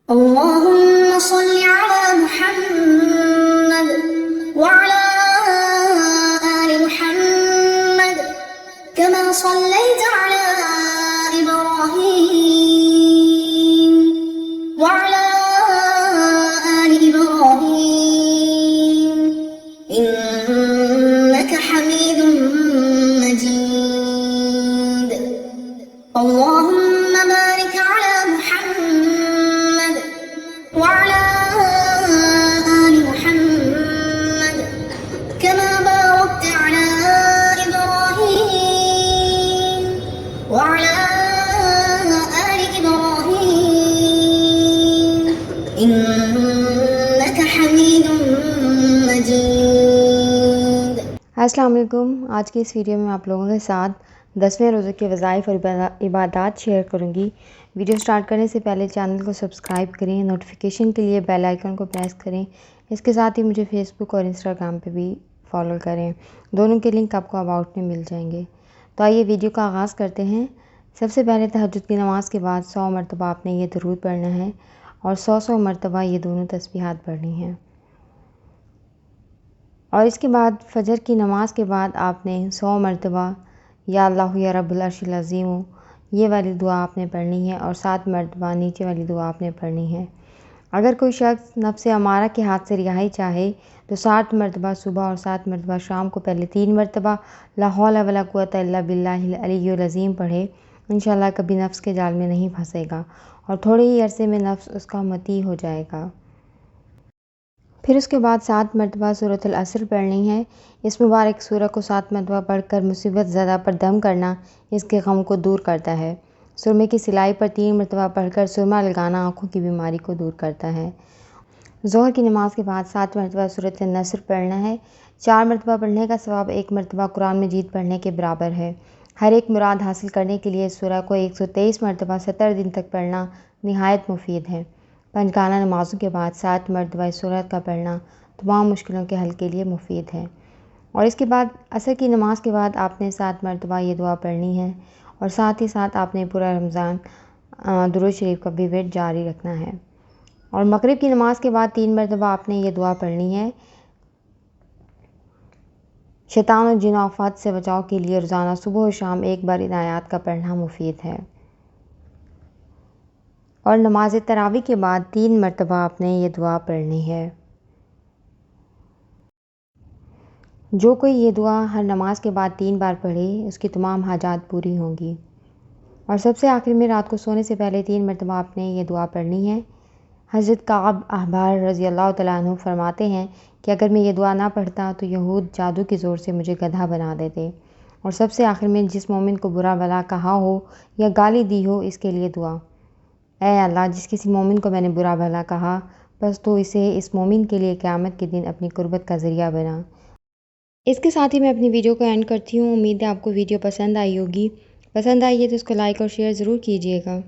اللهم صل على محمد وعلى آل محمد كما صليت على إبراهيم وعلى آل إبراهيم إنك حميد مجيد. اللهم بارك على محمد وعلى آل محمد كما باركت على إبراهيم وعلى آل إبراهيم إنك حميد مجيد. السلام علیکم. آج کی اس ویڈیو میں آپ لوگوں کے ساتھ 10ویں روزے کے وظائف اور عبادات شیئر کروں گی. ویڈیو سٹارٹ کرنے سے پہلے چینل کو سبسکرائب کریں، نوٹیفیکیشن کے لیے بیل آئیکن کو پریس کریں. اس کے ساتھ ہی مجھے فیس بک اور انسٹاگرام پہ بھی فالو کریں. دونوں کے لنک آپ کو اباؤٹ میں مل جائیں گے. تو آئیے ویڈیو کا آغاز کرتے ہیں. سب سے پہلے تہجد کی نماز کے بعد 100 مرتبہ آپ نے یہ درود پڑھنا ہے اور 100 مرتبہ یہ دونوں تسبیحات پڑھنی ہیں. اور اس کے بعد فجر کی نماز کے بعد آپ نے 100 مرتبہ یا اللہ یا رب العرش العظیم یہ والی دعا آپ نے پڑھنی ہے اور 7 مرتبہ نیچے والی دعا آپ نے پڑھنی ہے. اگر کوئی شخص نفس امارہ کے ہاتھ سے رہائی چاہے تو 7 مرتبہ صبح اور 7 مرتبہ شام کو پہلے 3 مرتبہ لا حول ولا قوۃ الا باللہ العلی العظیم پڑھے. انشاءاللہ کبھی نفس کے جال میں نہیں پھنسے گا اور تھوڑے ہی عرصے میں نفس اس کا مطیع ہو جائے گا. پھر اس کے بعد 7 مرتبہ سورۃ العصر پڑھنی ہے. اس مبارک سورہ کو 7 مرتبہ پڑھ کر مصیبت زدہ پر دم کرنا اس کے غم کو دور کرتا ہے. سرمے کی سلائی پر 3 مرتبہ پڑھ کر سرما لگانا آنکھوں کی بیماری کو دور کرتا ہے. ظہر کی نماز کے بعد 7 مرتبہ سورۃ النصر پڑھنا ہے. 4 مرتبہ پڑھنے کا ثواب 1 مرتبہ قرآن مجید پڑھنے کے برابر ہے. ہر ایک مراد حاصل کرنے کے لیے اس سورہ کو 123 مرتبہ 70 دن تک پڑھنا نہایت مفید ہے. پنجگانہ نمازوں کے بعد 7 مرتبہ اس سورت کا پڑھنا تمام مشکلوں کے حل کے لیے مفید ہے. اور اس کے بعد عصر کی نماز کے بعد آپ نے 7 مرتبہ یہ دعا پڑھنی ہے اور ساتھ ہی ساتھ آپ نے پورا رمضان درود شریف کا بھی ورد جاری رکھنا ہے. اور مغرب کی نماز کے بعد 3 مرتبہ آپ نے یہ دعا پڑھنی ہے. شیطان اور جن و آفات سے بچاؤ کے لیے روزانہ صبح و شام ایک بار ان آیات کا پڑھنا مفید ہے. اور نماز تراویح کے بعد 3 مرتبہ آپ نے یہ دعا پڑھنی ہے. جو کوئی یہ دعا ہر نماز کے بعد 3 بار پڑھے اس کی تمام حاجات پوری ہوں گی. اور سب سے آخر میں رات کو سونے سے پہلے 3 مرتبہ آپ نے یہ دعا پڑھنی ہے. حضرت کعب احبار رضی اللہ تعالیٰ عنہ فرماتے ہیں کہ اگر میں یہ دعا نہ پڑھتا تو یہود جادو کے زور سے مجھے گدھا بنا دیتے. اور سب سے آخر میں جس مومن کو برا بھلا کہا ہو یا گالی دی ہو اس کے لیے دعا: اے اللہ، جس کسی مومن کو میں نے برا بھلا کہا بس تو اسے اس مومن کے لیے قیامت کے دن اپنی قربت کا ذریعہ بنا. اس کے ساتھ ہی میں اپنی ویڈیو کو اینڈ کرتی ہوں. امید ہے آپ کو ویڈیو پسند آئی ہوگی. پسند آئی ہے تو اس کو لائک اور شیئر ضرور کیجیے گا.